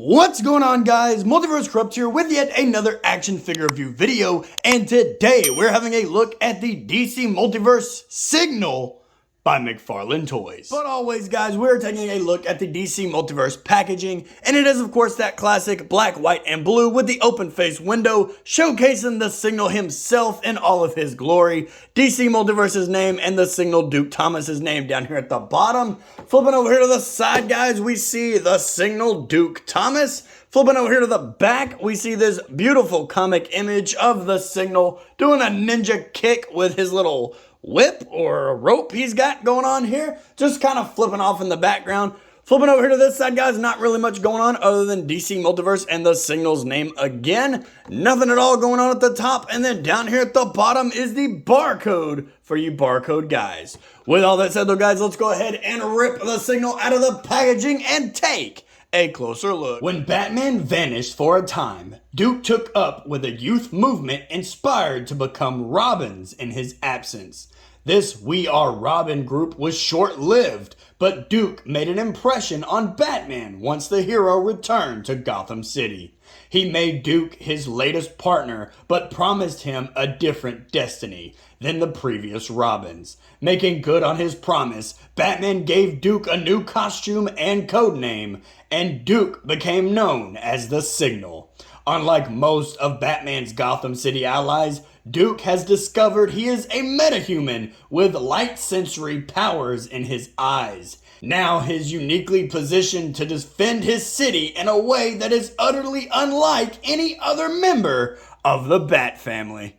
What's going on, guys? Multiverse Corrupt here with yet another action figure review video, and today we're having a look at the DC Multiverse Signal by McFarlane Toys. But always, guys, we're taking a look at the DC Multiverse packaging, and it is of course that classic black, white, and blue with the open face window showcasing the Signal himself in all of his glory. DC Multiverse's name and the Signal Duke Thomas's name down here at the bottom. Flipping over here to the side, guys, we see the Signal Duke Thomas. Flipping over here to the back, we see this beautiful comic image of the Signal doing a ninja kick with his little whip or a rope he's got going on here, just kind of flipping off in the background. Flipping over here to this side, guys, not really much going on other than DC Multiverse and the Signal's name again. Nothing at all going on at the top, and then down here at the bottom is the barcode for you barcode guys. With all that said though, guys, let's go ahead and rip the Signal out of the packaging and take a closer look. When Batman vanished for a time, Duke took up with a youth movement inspired to become Robins in his absence. This We Are Robin group was short-lived, but Duke made an impression on Batman once the hero returned to Gotham City. He made Duke his latest partner, but promised him a different destiny than the previous Robins. Making good on his promise, Batman gave Duke a new costume and codename, and Duke became known as the Signal. Unlike most of Batman's Gotham City allies, Duke has discovered he is a metahuman with light sensory powers in his eyes. Now he's uniquely positioned to defend his city in a way that is utterly unlike any other member of the Bat family.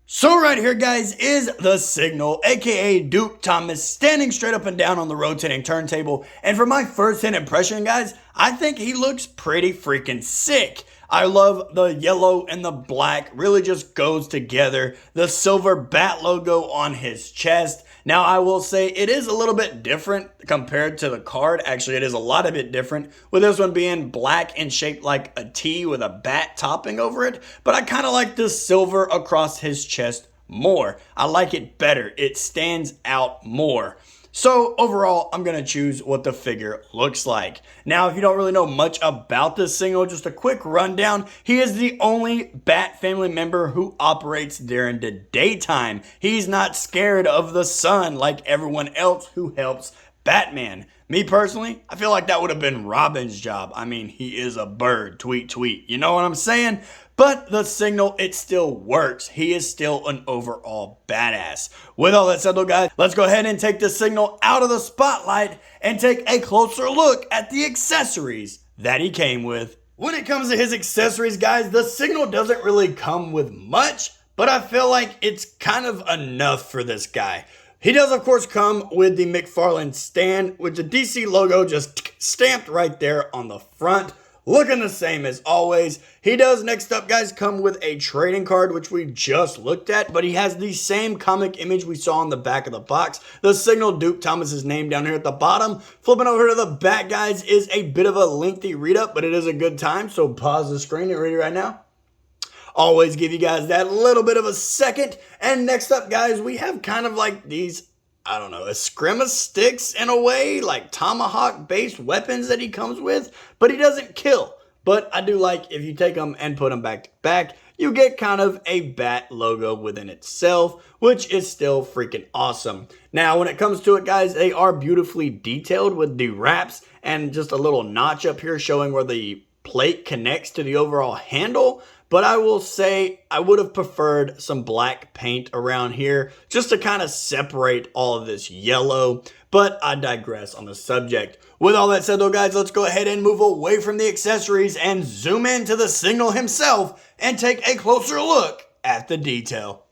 So right here, guys, is the Signal, aka Duke Thomas, standing straight up and down on the rotating turntable. And for my first-hand impression, guys, I think he looks pretty freaking sick. I love the yellow and the black, really just goes together. The silver bat logo on his chest. Now, I will say it is a little bit different compared to the card. Actually, it is a lot of it different, with this one being black and shaped like a T with a bat topping over it. But I kind of like the silver across his chest more. I like it better. It stands out more. So overall, I'm going to choose what the figure looks like. Now, if you don't really know much about this Signal, just a quick rundown. He is the only Bat family member who operates during the daytime. He's not scared of the sun like everyone else who helps Batman. Me personally, I feel like that would have been Robin's job. I mean, he is a bird, tweet, tweet. You know what I'm saying? But the Signal, it still works. He is still an overall badass. With all that said though, guys, let's go ahead and take the Signal out of the spotlight and take a closer look at the accessories that he came with. When it comes to his accessories, guys, the Signal doesn't really come with much, but I feel like it's kind of enough for this guy. He does, of course, come with the McFarlane stand with the DC logo just stamped right there on the front. Looking the same as always. He does, next up, guys, come with a trading card, which we just looked at, but he has the same comic image we saw on the back of the box. The Signal Duke Thomas's name down here at the bottom. Flipping over to the back, guys, is a bit of a lengthy read-up, but it is a good time, so pause the screen and read it right now. Always give you guys that little bit of a second. And next up, guys, we have kind of like these, I don't know, eskrima sticks in a way, like tomahawk-based weapons that he comes with, but he doesn't kill. But I do like if you take them and put them back to back, you get kind of a bat logo within itself, which is still freaking awesome. Now, when it comes to it, guys, they are beautifully detailed with the wraps and just a little notch up here showing where the plate connects to the overall handle. But I will say I would have preferred some black paint around here just to kind of separate all of this yellow. But I digress on the subject. With all that said though, guys, let's go ahead and move away from the accessories and zoom into the Signal himself and take a closer look at the detail.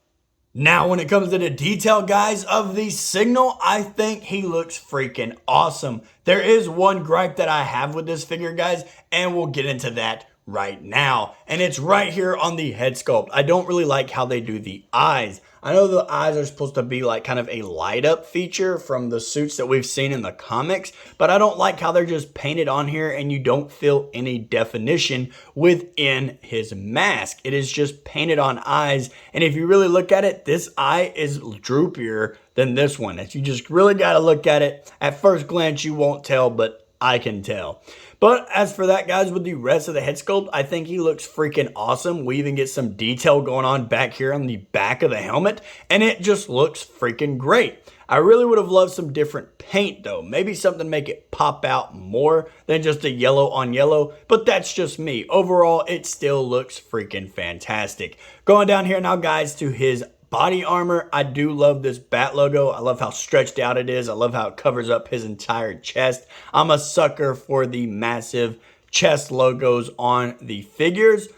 Now, when it comes to the detail, guys, of the Signal, I think he looks freaking awesome. There is one gripe that I have with this figure, guys, and we'll get into that right now, and it's right here on the head sculpt. I don't really like how they do the eyes. I know the eyes are supposed to be like kind of a light up feature from the suits that we've seen in the comics, but I don't like how they're just painted on here and you don't feel any definition within his mask. It is just painted on eyes, and if you really look at it, this eye is droopier than this one. If you just really got to look at it, at first glance you won't tell, but I can tell. But as for that, guys, with the rest of the head sculpt, I think he looks freaking awesome. We even get some detail going on back here on the back of the helmet, and it just looks freaking great. I really would have loved some different paint though. Maybe something to make it pop out more than just a yellow on yellow, but that's just me. Overall, it still looks freaking fantastic. Going down here now, guys, to his body armor. I do love this bat logo. I love how stretched out it is. I love how it covers up his entire chest. I'm a sucker for the massive chest logos on the figures.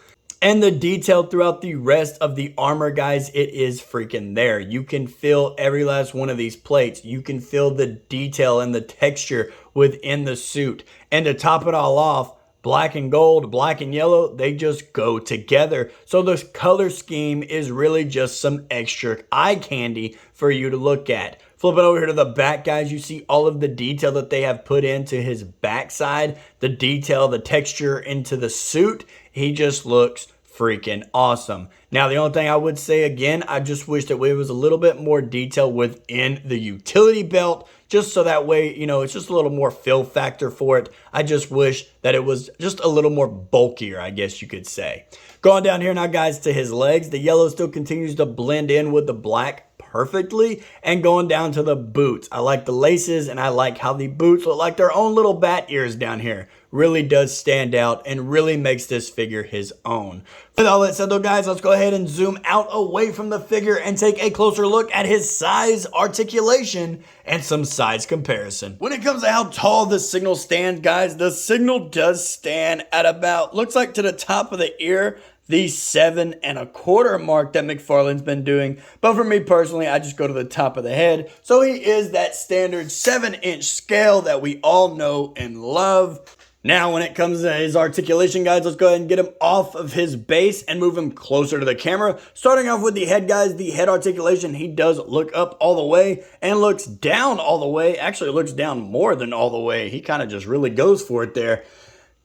And the detail throughout the rest of the armor, guys, it is freaking there. You can feel every last one of these plates. You can feel the detail and the texture within the suit. And to top it all off, black and gold, black and yellow, they just go together. So this color scheme is really just some extra eye candy for you to look at. Flipping over here to the back, guys, you see all of the detail that they have put into his backside, the detail, the texture into the suit. He just looks freaking awesome. Now, the only thing I would say again, I just wish that it was a little bit more detail within the utility belt, just so that way, you know, it's just a little more fill factor for it. I just wish that it was just a little more bulkier, I guess you could say. Going down here now, guys, to his legs, the yellow still continues to blend in with the black perfectly. And going down to the boots, I like the laces and I like how the boots look like their own little bat ears down here. Really does stand out and really makes this figure his own. With all that said though, guys, let's go ahead and zoom out away from the figure and take a closer look at his size, articulation, and some size comparison. When it comes to how tall the Signal stands, guys, the Signal does stand at about, looks like to the top of the ear, the 7 1/4 mark that McFarlane's been doing. But for me personally, I just go to the top of the head. So he is that standard 7-inch scale that we all know and love. Now, when it comes to his articulation, guys, let's go ahead and get him off of his base and move him closer to the camera. Starting off with the head, guys, the head articulation, he does look up all the way and looks down all the way. Actually, looks down more than all the way. He kind of just really goes for it there.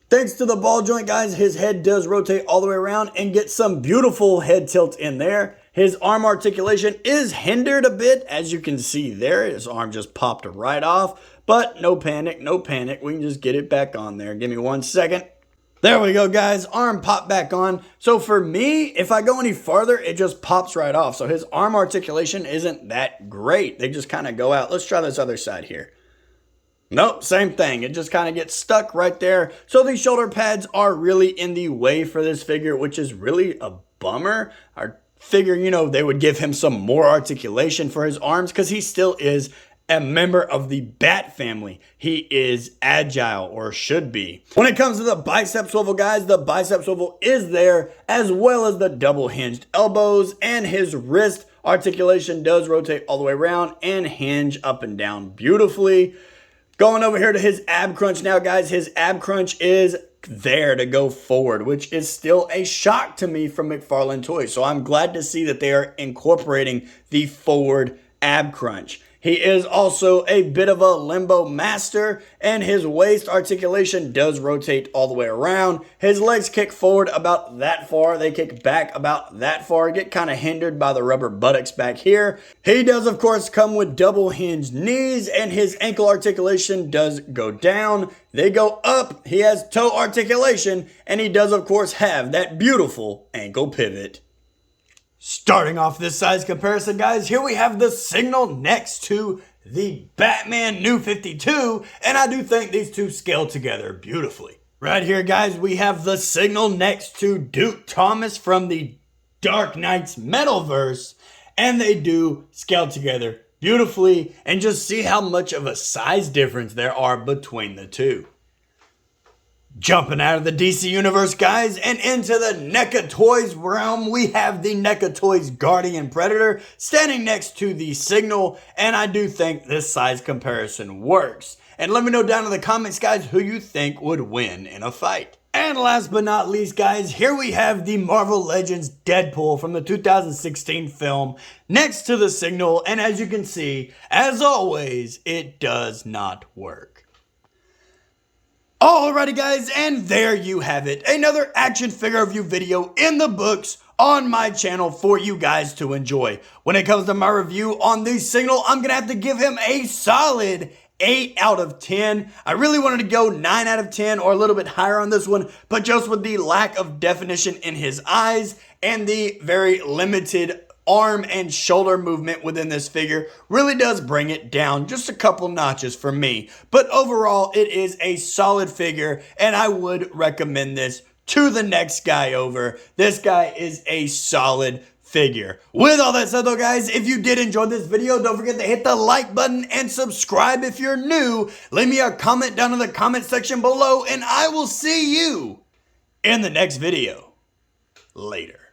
Thanks to the ball joint, guys, his head does rotate all the way around and get some beautiful head tilt in there. His arm articulation is hindered a bit, as you can see there. His arm just popped right off, but no panic, no panic. We can just get it back on there. Give me 1 second. There we go, guys. Arm popped back on. So for me, if I go any farther, it just pops right off. So his arm articulation isn't that great. They just kind of go out. Let's try this other side here. Nope, same thing. It just kind of gets stuck right there. So these shoulder pads are really in the way for this figure, which is really a bummer. I figure, you know, they would give him some more articulation for his arms because he still is a member of the bat family. He is agile, or should be. When it comes to the bicep swivel, guys, the bicep swivel is there, as well as the double hinged elbows, and his wrist articulation does rotate all the way around and hinge up and down beautifully. Going over here to his ab crunch now, guys, his ab crunch is there to go forward, which is still a shock to me from McFarlane Toys. So I'm glad to see that they are incorporating the forward ab crunch. He is also a bit of a limbo master, and his waist articulation does rotate all the way around. His legs kick forward about that far. They kick back about that far, get kind of hindered by the rubber buttocks back here. He does, of course, come with double hinged knees, and his ankle articulation does go down. They go up. He has toe articulation, and he does, of course, have that beautiful ankle pivot. Starting off this size comparison, guys, here we have the Signal next to the Batman New 52, and I do think these two scale together beautifully. Right here, guys, we have the Signal next to Duke Thomas from the Dark Knight's Metalverse, and they do scale together beautifully, and just see how much of a size difference there are between the two. Jumping out of the DC Universe, guys, and into the NECA Toys realm, we have the NECA Toys Guardian Predator standing next to the Signal, and I do think this size comparison works. And let me know down in the comments, guys, who you think would win in a fight. And last but not least, guys, here we have the Marvel Legends Deadpool from the 2016 film next to the Signal, and as you can see, as always, it does not work. Alrighty, guys, and there you have it. Another action figure review video in the books on my channel for you guys to enjoy. When it comes to my review on the Signal, I'm going to have to give him a solid 8 out of 10. I really wanted to go 9 out of 10 or a little bit higher on this one, but just with the lack of definition in his eyes and the very limited arm and shoulder movement within this figure really does bring it down just a couple notches for me. But overall, it is a solid figure, and I would recommend this to the next guy over. This guy is a solid figure. With all that said though, guys, if you did enjoy this video, don't forget to hit the like button and subscribe if you're new. Leave me a comment down in the comment section below, and I will see you in the next video. Later.